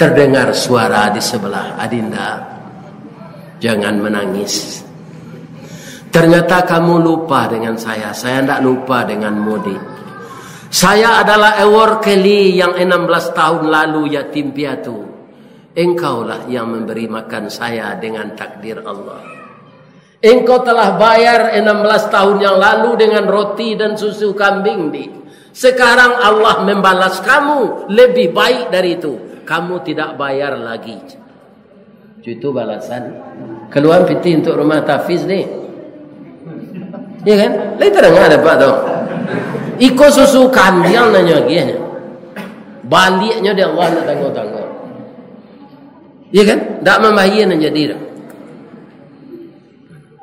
Terdengar suara di sebelah, "Adinda, jangan menangis. Ternyata kamu lupa dengan saya tidak lupa dengan Modi. Saya adalah Ewar Kelly yang 16 tahun lalu yatim piatu. Engkaulah yang memberi makan saya dengan takdir Allah. Engkau telah bayar 16 tahun yang lalu dengan roti dan susu kambing. Sekarang Allah membalas kamu lebih baik dari itu. Kamu tidak bayar lagi." Itu balasan. Keluar piti untuk rumah tahfiz ni. Ya kan? Lain terdengar dapat tu. Iko susu kambing nanya lagi. Baliknya dia Allah nak tangguh-tangguh. Ya kan? Tak membahayakan nak jadi dah.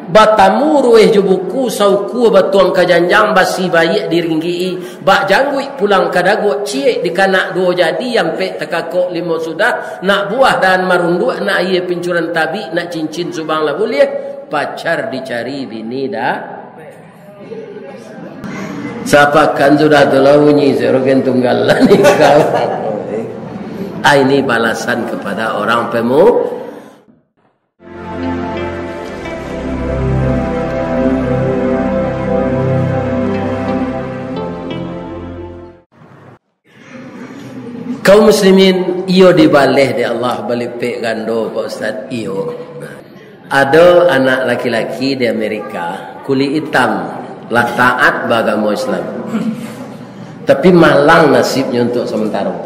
Batamu ruih je buku sauku batuang kajanjang basi bayi diringgi bak janggui pulang kadago ciek di kanak dua jadi yampe tekakok limo sudah nak buah dan marunduk nak ia pincuran tabi nak cincin subang lah boleh pacar dicari bini dah sapakan sudah telah bunyi serogen tunggal lah ni kau. Ini balasan kepada orang pemu. Kaum muslimin, iyo dibalih di Allah balik pek gando Pak Ustaz iyo. Ada anak laki-laki di Amerika kulit hitam lah taat beragama Islam. Tapi malang nasibnya untuk sementara.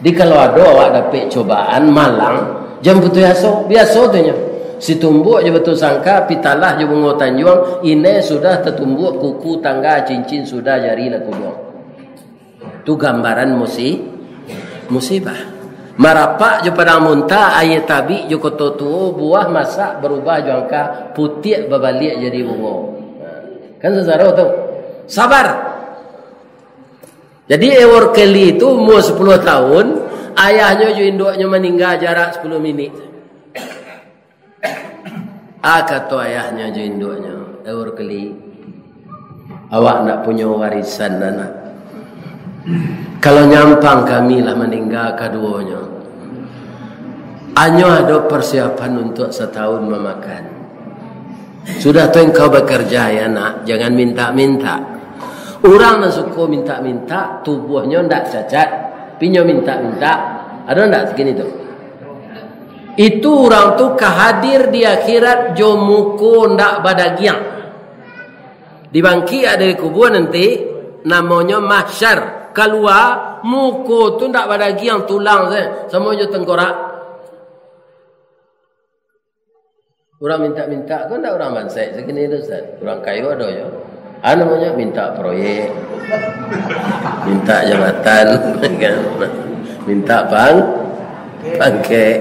Di kalau ada awak dapat cobaan malang jam betul biasa tu nya. Si tumbuk je betul sangka pitalah je bunga tanjuang ini sudah tertumbuk kuku tangga cincin sudah jari lah kubuang. Tu gambaran musibah. Marapak je pada muntah ayat tabi je kototu buah masak berubah jangka putih berbalik jadi bunga. Kan sejarah tu. Sabar. Jadi Ewar Kelly itu umur 10 tahun, ayahnya je induknya meninggal jarak 10 minit. Kata ayahnya je induknya, Ewar Kelly, awak nak punya warisan anak. Kalau nyampang kami lah meninggal keduanya. Hanya ada persiapan untuk setahun memakan. Sudah tu engkau bekerja ya nak, jangan minta-minta. Orang yang suka minta-minta, tubuhnya tidak cacat. Pinyo minta-minta, ada tidak segini tu? Itu orang tu kehadir di akhirat jomuko tidak badagiang. Di bangki ada kubur nanti, namanya mahsyar. Keluar muka tu tak pada lagi yang tulang saya sama je tengkorak. Orang minta-minta kan tak orang bansai segini tu Ustaz. Orang kayu ada je. Namanya minta proyek, minta jabatan, minta bangkek.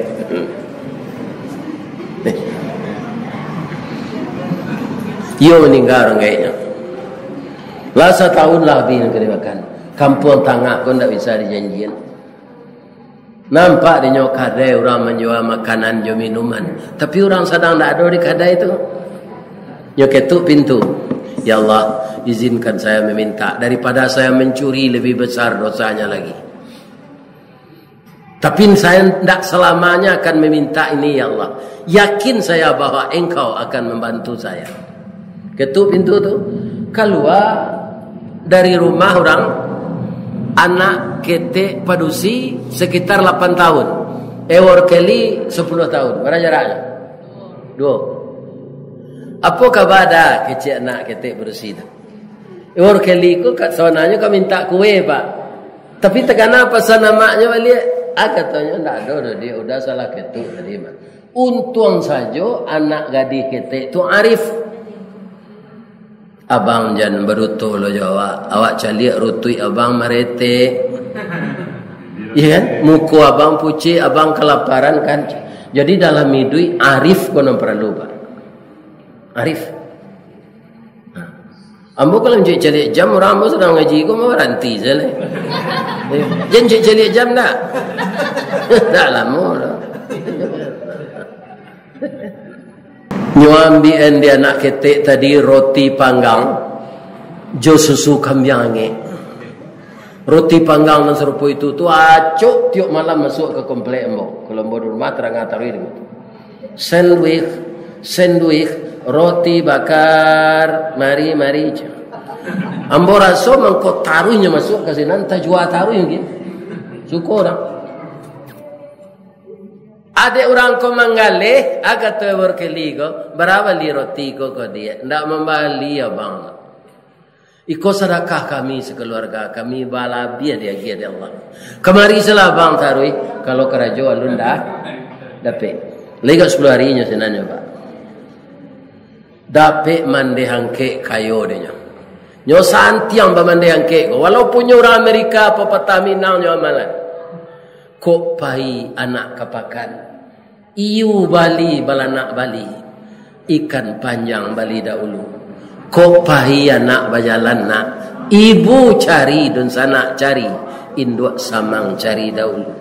Yo meninggal orang kayaknya. Lah setahun lah habis nak makan. Kampung tangga pun tak bisa dijanjikan. Nampak di nyok kadai orang menjual makanan dan minuman. Tapi orang sedang tak ada di kadai itu. Nyok ketuk pintu. Ya Allah, izinkan saya meminta. Daripada saya mencuri lebih besar dosanya lagi. Tapi saya tidak selamanya akan meminta ini ya Allah. Yakin saya bahwa engkau akan membantu saya. Ketuk pintu tu. Keluar dari rumah orang. Anak ketek padusi sekitar 8 tahun. Ewar Kelly 10 tahun. Berapa jaraknya? 2. Apa khabar dah kecil anak ketek padusi tu? Ewar Kelly ku kat sonanya kau minta kue pak. Tapi tegana pesan namaknya balik. Katanya tak ada dia udah salah ketuk tadi. Untung saja anak gadis ketek tu arif. Abang jangan berutuh lo jawab. Awak caliak rutui abang merete. Ya kan? Muka abang pucik, abang kelaparan kan. Jadi dalam hidui arif kono perlu pak. Arif. Ambo kalau cik caliak jam orang ambo sedang ngaji ko mau ranti je lah. Jangan cik caliak jam tak? Tak lama lah. Nyuambian dia nak ketek tadi roti panggang jo susu kambing. Roti panggang dan serupa itu tu acuk tiap malam masuk ke komplek embo. Kalau embo di rumah terang taruh ini. Sandwich, roti bakar, mari. Ambo rasa mangko taruhnya masuk ke sini, entah jual taruh gitu. Syukur dah. Ada orang ko manggaleh, agak tu berkeli ko, berapa li roti ko dia, ndak membali ya bang. Iko sedekah kami sekeluarga kami bala biar dia Allah. Kemari salah bang taruh, kalau kerajo alun dah dapat. Lega 10 harinya senanya pak. Dapat mandi hangke kayo dia. Nyo santiang bamandi hangke. Walaupun nyo orang Amerika apa Pertamina nyo amalan. Kok pai anak kapakan. Iu Bali balanak Bali. Ikan panjang Bali dahulu. Kok pai anak bajalan nak. Ibu cari dan sanak cari. Induk samang cari dahulu.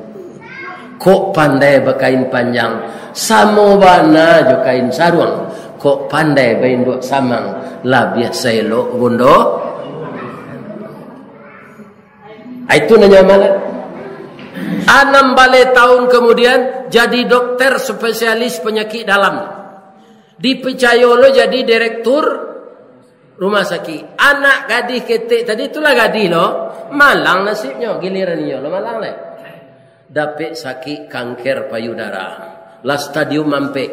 Kok pandai berkain panjang. Samo bana jo kain sarung. Kok pandai berinduk samang. Lah biasa elok bondo. Itu nanya malam. 6 balik tahun kemudian jadi dokter spesialis penyakit dalam. Dipercaya lo jadi direktur rumah sakit. Anak gadis ketik tadi itulah gadis lo. Malang nasibnya gilirannya lo malang lah. Dapat sakit kanker payudara. Lah stadium mampek.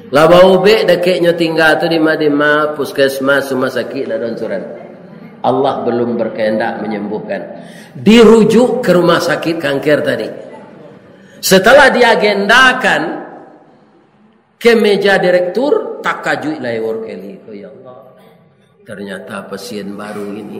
Lah bau bek deketnya tinggal tu di Madinah puskesmas rumah sakit lah dan suran. Allah belum berkehendak menyembuhkan. Dirujuk ke rumah sakit kanker tadi. Setelah diagendakan ke meja direktur, tak kajui lewor kali. Oh ya Allah. Ternyata pasien baru ini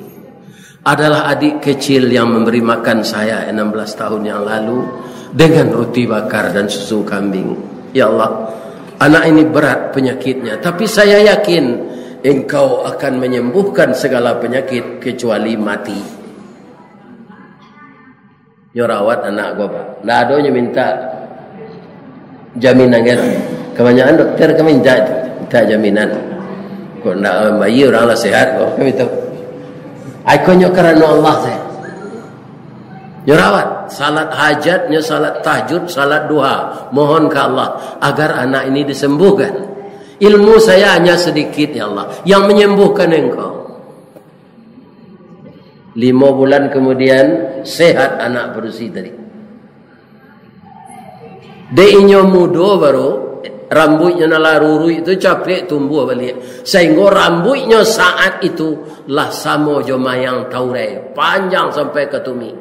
adalah adik kecil yang memberi makan saya 16 tahun yang lalu dengan roti bakar dan susu kambing. Ya Allah, anak ini berat penyakitnya, tapi saya yakin Engkau akan menyembuhkan segala penyakit kecuali mati. Nyo rawat anak gua pak. Ndak adanya minta jaminan kan. Kebanyakan dokter kami minta jaminan. Kok ndak bayi orang lah sehat kok kami tahu. Aku nyo kerana Allah saya. Nyo rawat salat hajat, nyo salat tahajud, salat duha, mohon ke Allah agar anak ini disembuhkan. Ilmu saya hanya sedikit ya Allah yang menyembuhkan engkau. 5 bulan kemudian sehat anak berusia tadi. Deinyo mudo baru rambutnya nalaruru itu capek tumbuh balik. Sehingga rambutnya saat itu lah samo jomayang taurai panjang sampai ke tumi.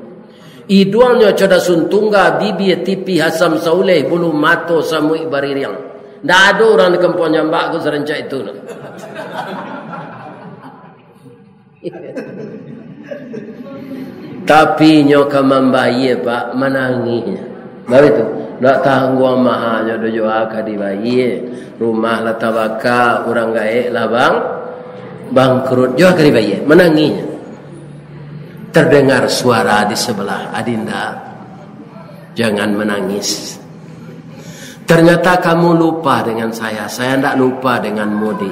Hidungnya cada suntungga bibir tipi hasam sauleh bulu mato samui baririang. Tak ada orang di kampung Jambak aku serencak itu. Tapi nyoka membayi pak menangisnya. Baru itu. Tak tangguh mahanya dojo akad dibayi. Rumah lah tabaka orang gaek lah bang. Bangkrut juga dibayi. Menangisnya. Terdengar suara di sebelah. Adinda, jangan menangis. Ternyata kamu lupa dengan saya. Saya tidak lupa dengan Modi.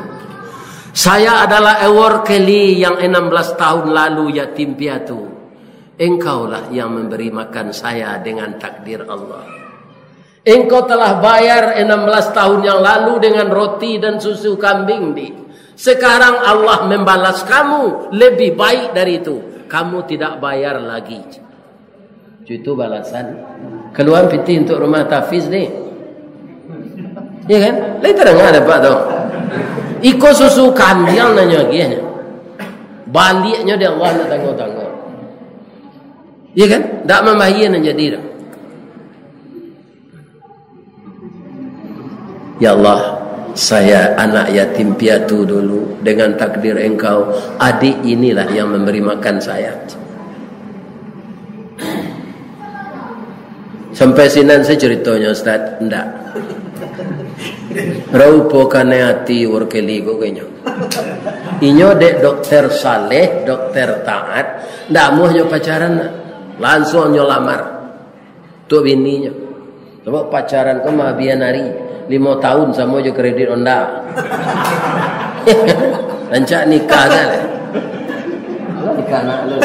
Saya adalah Ewar Kelly yang 16 tahun lalu yatim piatu. Engkaulah yang memberi makan saya dengan takdir Allah. Engkau telah bayar 16 tahun yang lalu dengan roti dan susu kambing. Sekarang Allah membalas kamu lebih baik dari itu. Kamu tidak bayar lagi. Itu balasan. Keluar piti untuk rumah tahfiz ni. Ya kan? Lain terang ada pak tu. Iko susu kambing nanya lagi. Baliknya dia Allah nak tangguh-tangguh. Ya kan? Tak membahaya nak jadi. Ya Allah, saya anak yatim piatu dulu. Dengan takdir engkau, adik inilah yang memberi makan saya. Sampai sinan saya ceritanya Ustaz. Enggak. Raupo kane hati workeli kok kayaknya. Inyo dek dokter saleh, dokter taat, ndak mau nyo pacaran, langsung nyo lamar. Tu bininya. Coba pacaran ke mah biar nari 5 tahun sama jo kredit onda. Rancak nikah kan. lah ikan anak lu.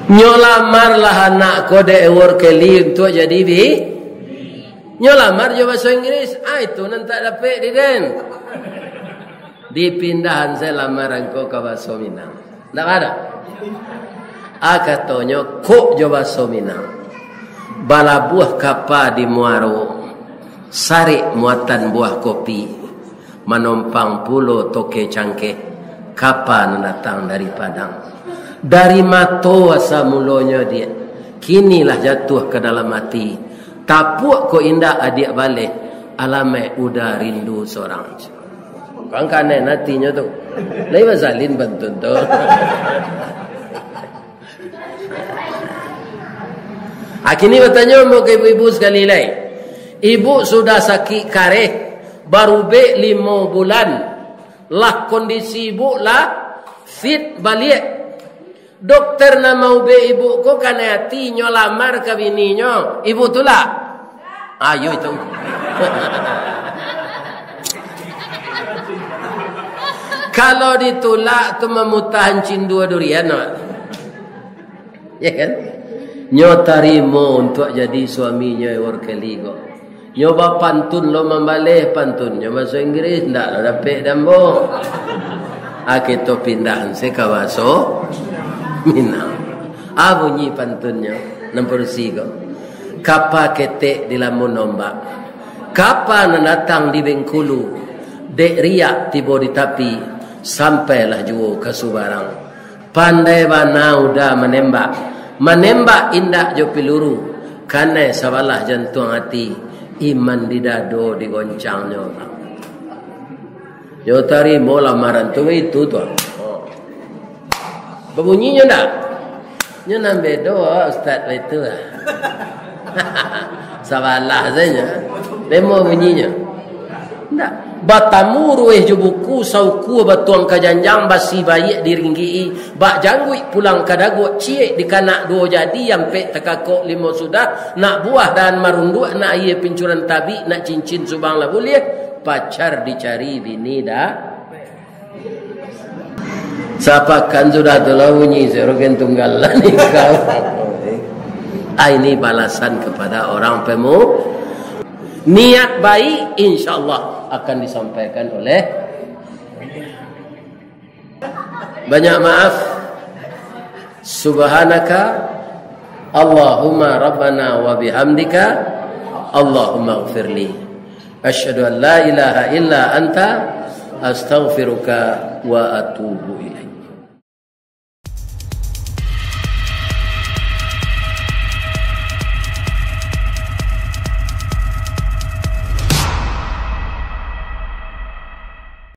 Nyolamarlah anak kode work kali untuk jadi bi. Nyolamar je bahasa Inggeris. Itu nanti dapat di den. Dipindahan saya lamaran ko ke bahasa Minang. Tak ada. Katanya kok je bahasa Minang. Bala buah kapa di Muaro. Sari muatan buah kopi. Menompang pulau toke cangke. Kapa datang dari Padang. Dari mato asa mulonya dia. Kinilah jatuh ke dalam hati. Tapuk ko indah adik balik. Alamai udah rindu seorang. Kan kanen hatinya tu. Lai masalin bantun tu. Kini bertanya mau ke ibu-ibu sekali lagi. Ibu sudah sakit kareh. Baru 5 bulan. Lah kondisi ibu lah fit balik. Dokter nama ube ibu ko kan hati nyolamar ke bininya. Ibu tu lah. Ayo itu. Kalau ditolak tu memutahan cindu durian. Ya kan? Nyo tarimo untuk jadi suaminya warkeligo. Nyo ba pantun lo membalih pantun. Nyo bahasa Inggris ndak lo dapat dambo. Kita pindahan se ke bahasa Minang. Bunyi pantunnya nombor 3. Kapa ketek di lamun ombak. Kapa datang di Bengkulu. Dek riak tiba di tapi. Sampailah jua ke Subarang. Pandai bana udah menembak. Menembak indak jo peluru. Karena sabalah jantung hati. Iman di dado digoncangnya. Jo tarimo lamaran tu itu tu. Berbunyinya tak? Nya nambe doa ustaz itu. Sabalah saja. Demo bunyinya. Tak. Batamu rueh je buku sauku batuang kajanjang basi bayi diringgi. Bak janggui pulang kadago ciek di kanak 2 jadi sampai tekakok 5 sudah nak buah dan marundu nak ia pincuran tabi nak cincin subang lah boleh. Pacar dicari bini dah. Siapa kan sudah telah bunyi serogen tunggal lah ni kau. Ini balasan kepada orang pemu. Niat baik insyaAllah akan disampaikan oleh. Banyak maaf. Subhanaka Allahumma Rabbana wa bihamdika Allahumma ghafirli. Asyhadu an la ilaha illa anta astaghfiruka wa atubu ilaik.